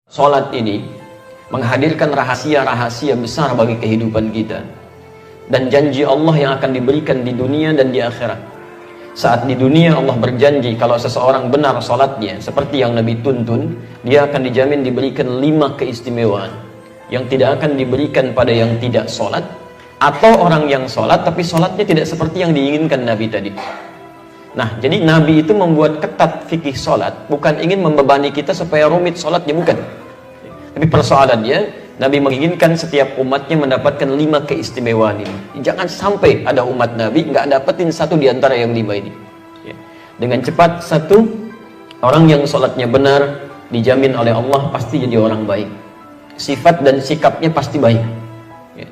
Salat ini menghadirkan rahasia-rahasia besar bagi kehidupan kita dan janji Allah yang akan diberikan di dunia dan di akhirat. Saat di dunia Allah berjanji kalau seseorang benar salatnya seperti yang Nabi tuntun, dia akan dijamin diberikan 5 keistimewaan yang tidak akan diberikan pada yang tidak salat, atau orang yang salat tapi salatnya tidak seperti yang diinginkan Nabi tadi. Nah, jadi Nabi itu membuat ketat fikih salat, bukan ingin membebani kita supaya rumit salatnya, bukan. Tapi persoalannya, Nabi menginginkan setiap umatnya mendapatkan 5 keistimewaan ini. Jangan sampai ada umat Nabi nggak dapetin satu di antara yang 5 ini. Dengan cepat, satu, orang yang salatnya benar dijamin oleh Allah pasti jadi orang baik. Sifat dan sikapnya pasti baik.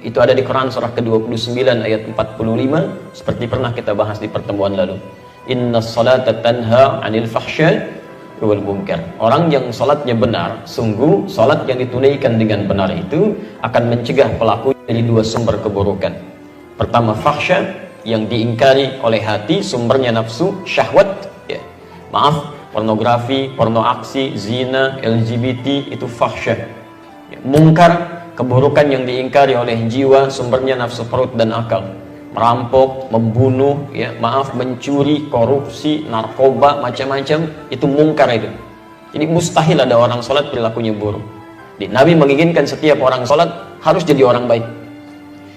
Itu ada di Quran surah ke-29 ayat 45, seperti pernah kita bahas di pertemuan lalu. Innas salata tanha 'anil fahsya wal munkar. Orang yang salatnya benar, sungguh salat yang ditunaikan dengan benar itu akan mencegah pelaku dari 2 sumber keburukan. Pertama, fahsya yang diingkari oleh hati, sumbernya nafsu, syahwat, ya. Maaf, pornografi, porno aksi, zina, LGBT, itu fahsya. Ya. Munkar, keburukan yang diingkari oleh jiwa, sumbernya nafsu perut dan akal. Merampok, membunuh, ya, maaf, mencuri, korupsi, narkoba, macam-macam, itu mungkar itu. Jadi mustahil ada orang sholat perilakunya buruk. Jadi, Nabi menginginkan setiap orang sholat harus jadi orang baik.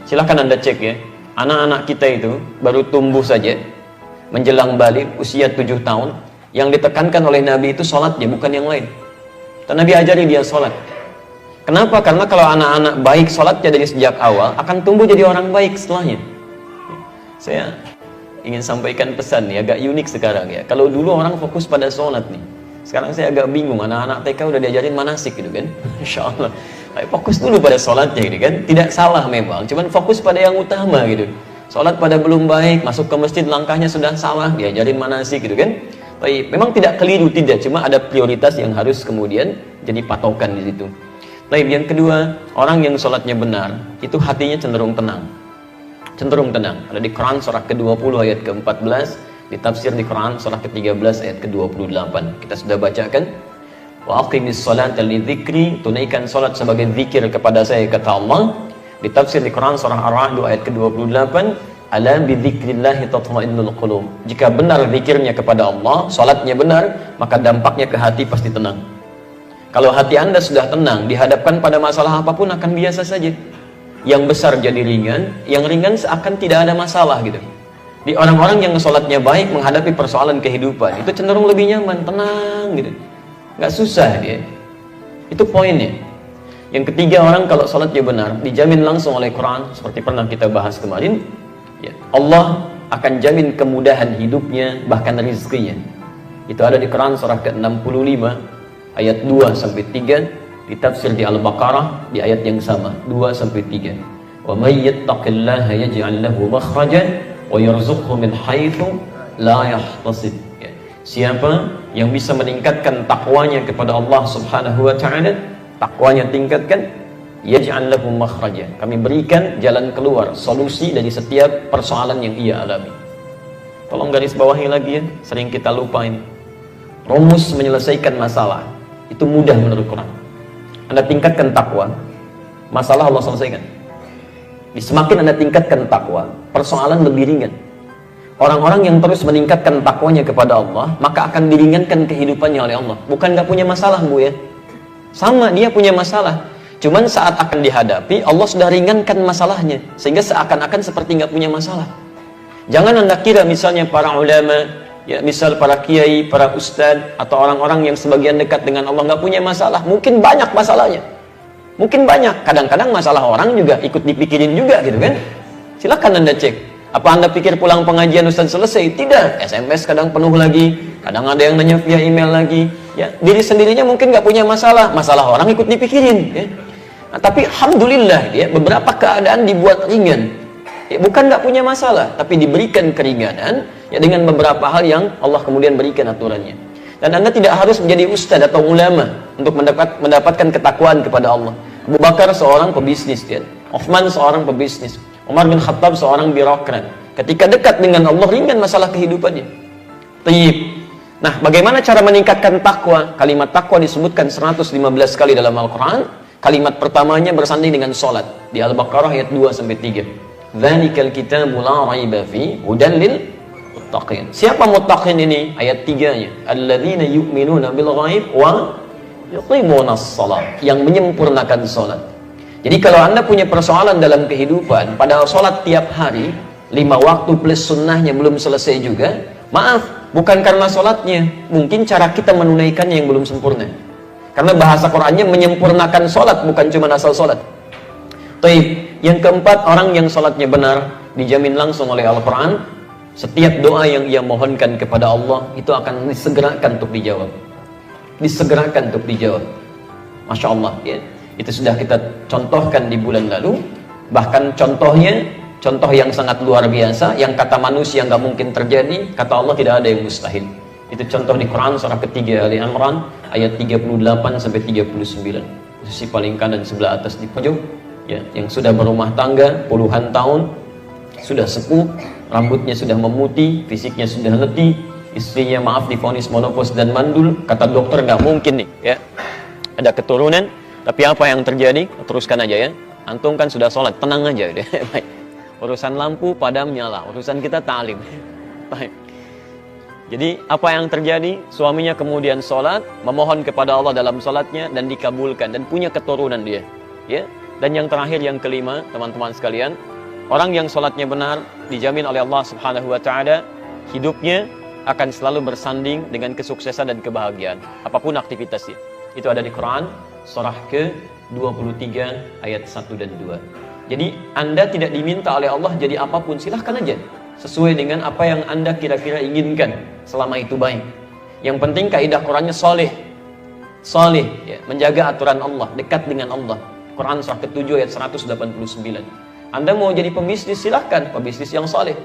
Silahkan Anda cek ya, anak-anak kita itu baru tumbuh saja, menjelang balik usia 7 tahun, yang ditekankan oleh Nabi itu sholatnya, bukan yang lain. Dan Nabi ajari dia sholat. Kenapa? Karena kalau anak-anak baik sholatnya dari sejak awal, akan tumbuh jadi orang baik setelahnya. Saya ingin sampaikan pesan nih, agak unik sekarang ya. Kalau dulu orang fokus pada sholat nih, sekarang saya agak bingung, anak-anak TK udah diajarin manasik gitu kan. Insya Allah fokus dulu pada sholatnya gitu kan. Tidak salah memang, cuman fokus pada yang utama gitu. Sholat pada belum baik, masuk ke masjid langkahnya sudah salah, diajarin manasik gitu kan. Tapi memang tidak keliru, tidak, cuma ada prioritas yang harus kemudian jadi patokan di situ. Tapi yang kedua, orang yang sholatnya benar itu hatinya cenderung tenang. Ada di Quran surah ke-20 ayat ke-14, ditafsir di Quran surah ke-13 ayat ke-28. Kita sudah bacakan, wa aqimis salata lidzikri, tunaikan salat sebagai zikir kepada saya, kata Allah. Ditafsir di Quran surah Ar-Ra'd ayat ke-28, ala bidzikrillah tatma'innul qulub. Jika benar zikirnya kepada Allah, salatnya benar, maka dampaknya ke hati pasti tenang. Kalau hati Anda sudah tenang, dihadapkan pada masalah apapun akan biasa saja. Yang besar jadi ringan, yang ringan seakan tidak ada masalah gitu. Di orang-orang yang sholatnya baik menghadapi persoalan kehidupan itu cenderung lebih nyaman, tenang gitu, nggak susah dia. Itu poinnya. Yang ketiga, orang kalau sholatnya benar dijamin langsung oleh Quran, seperti pernah kita bahas kemarin ya, Allah akan jamin kemudahan hidupnya, bahkan rizkinya. Itu ada di Quran surah ke-65 ayat 2-3, ditafsir di Al-Baqarah di ayat yang sama 2-3. Wa may yattaqillaha yaj'al lahu makhrajan wa yarzuqhu min haitsu la yahtasib. Ya. Siapa yang bisa meningkatkan takwanya kepada Allah Subhanahu wa taala, takwanya tingkatkan, yaj'al lahu makhrajan, kami berikan jalan keluar, solusi dari setiap persoalan yang ia alami. Tolong garis bawahi lagi ya, sering kita lupa ini. Rumus menyelesaikan masalah itu mudah menurut Quran. Anda tingkatkan takwa, masalah Allah selesaikan. Semakin Anda tingkatkan takwa, persoalan lebih ringan. Orang-orang yang terus meningkatkan takwanya kepada Allah, maka akan diringankan kehidupannya oleh Allah. Bukan nggak punya masalah, Bu ya. Sama, dia punya masalah. Cuman saat akan dihadapi, Allah sudah ringankan masalahnya, sehingga seakan-akan seperti nggak punya masalah. Jangan Anda kira misalnya para ulama, ya, misal para kiai, para ustadz, atau orang-orang yang sebagian dekat dengan Allah nggak punya masalah. Mungkin banyak masalahnya, mungkin banyak. Kadang-kadang masalah orang juga ikut dipikirin juga gitu kan. Silakan Anda cek. Apa Anda pikir pulang pengajian ustadz selesai? Tidak. SMS kadang penuh lagi, kadang ada yang nanya via email lagi. Ya, diri sendirinya mungkin nggak punya masalah, masalah orang ikut dipikirin. Ya. Nah, tapi alhamdulillah ya, beberapa keadaan dibuat ringan. Ya, bukan nggak punya masalah, tapi diberikan keringanan ya dengan beberapa hal yang Allah kemudian berikan aturannya. Dan Anda tidak harus menjadi ustadz atau ulama untuk mendapatkan ketakwaan kepada Allah. Abu Bakar seorang pebisnis, dia. Uthman seorang pebisnis, Umar bin Khattab seorang birokrat. Ketika dekat dengan Allah, ringan masalah kehidupannya. Tayyib. Nah, bagaimana cara meningkatkan takwa? Kalimat takwa disebutkan 115 kali dalam Al-Quran. Kalimat pertamanya bersanding dengan sholat. Di Al-Baqarah ayat 2-3. Dzalikal kitabu la raiba fi hudan lil muttaqin. Siapa muttaqin ini? Ayat 3-nya. Alladzina yu'minuna bil ghaib wa yuqimunas shalah. Yang menyempurnakan sholat. Jadi kalau Anda punya persoalan dalam kehidupan, padahal sholat tiap hari, 5 waktu plus sunnahnya belum selesai juga, maaf, bukan karena sholatnya, mungkin cara kita menunaikannya yang belum sempurna. Karena bahasa Qur'annya menyempurnakan sholat, bukan cuma asal sholat. Taib. Yang keempat, orang yang sholatnya benar, dijamin langsung oleh Al-Quran, setiap doa yang ia mohonkan kepada Allah, itu akan disegerakan untuk dijawab. Disegerakan untuk dijawab. Masya Allah, ya. Itu sudah kita contohkan di bulan lalu. Bahkan contohnya, contoh yang sangat luar biasa, yang kata manusia nggak mungkin terjadi, kata Allah tidak ada yang mustahil. Itu contoh di Quran surah ketiga Ali Imran ayat 38-39. Sisi paling kanan sebelah atas di pojok, ya, yang sudah berumah tangga puluhan tahun, sudah sepuh, rambutnya sudah memutih, fisiknya sudah letih, istrinya maaf divonis menopause dan mandul, kata dokter nggak mungkin nih, ya, ada keturunan. Tapi apa yang terjadi? Teruskan aja ya. Antum kan sudah sholat, tenang aja deh. Baik. Urusan lampu padam nyala, urusan kita ta'lim. Baik. Jadi apa yang terjadi? Suaminya kemudian sholat, memohon kepada Allah dalam sholatnya dan dikabulkan dan punya keturunan dia. Ya. Dan yang terakhir, yang kelima, teman-teman sekalian, orang yang sholatnya benar dijamin oleh Allah Subhanahu Wa Taala hidupnya akan selalu bersanding dengan kesuksesan dan kebahagiaan, apapun aktivitasnya. Itu ada di Quran surah ke-23 ayat 1 dan 2. Jadi Anda tidak diminta oleh Allah jadi apapun, silahkan aja sesuai dengan apa yang Anda kira-kira inginkan, selama itu baik. Yang penting kaidah Qurannya soleh, soleh, ya, menjaga aturan Allah, dekat dengan Allah. Quran surah ke-7 ayat 189. Anda mau jadi pembisnis, silahkan pembisnis yang soleh.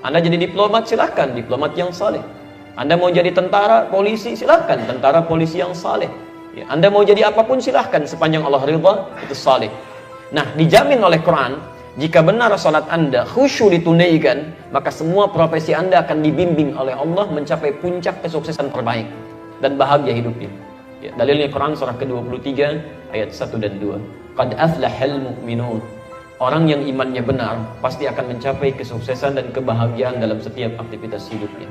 Anda jadi diplomat, silahkan diplomat yang soleh. Anda mau jadi tentara, polisi, silahkan tentara polisi yang soleh. Ya, Anda mau jadi apapun silahkan sepanjang Allah ridha, itu soleh. Nah, dijamin oleh Quran, jika benar salat Anda khusyuk ditunaikan, maka semua profesi Anda akan dibimbing oleh Allah mencapai puncak kesuksesan terbaik dan bahagia hidupnya. Ya, dalilnya Quran surah ke-23 ayat 1 dan 2. Qad aflahal mu'minun. Orang yang imannya benar pasti akan mencapai kesuksesan dan kebahagiaan dalam setiap aktivitas hidupnya.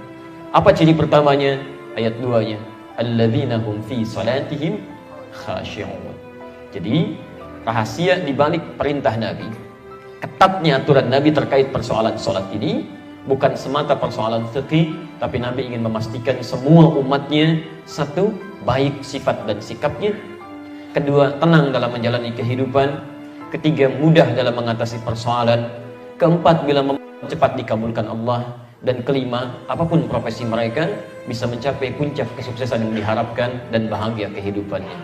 Apa ciri pertamanya? Ayat 2-nya. Alladzina hum fi salatihim khashi'un. Jadi, rahasia di balik perintah Nabi, ketatnya aturan Nabi terkait persoalan sholat ini bukan semata persoalan fikih, tapi Nabi ingin memastikan semua umatnya, satu, baik sifat dan sikapnya, kedua, tenang dalam menjalani kehidupan, ketiga, mudah dalam mengatasi persoalan, keempat, bila cepat dikabulkan Allah, dan kelima, apapun profesi mereka bisa mencapai puncak kesuksesan yang diharapkan dan bahagia kehidupannya.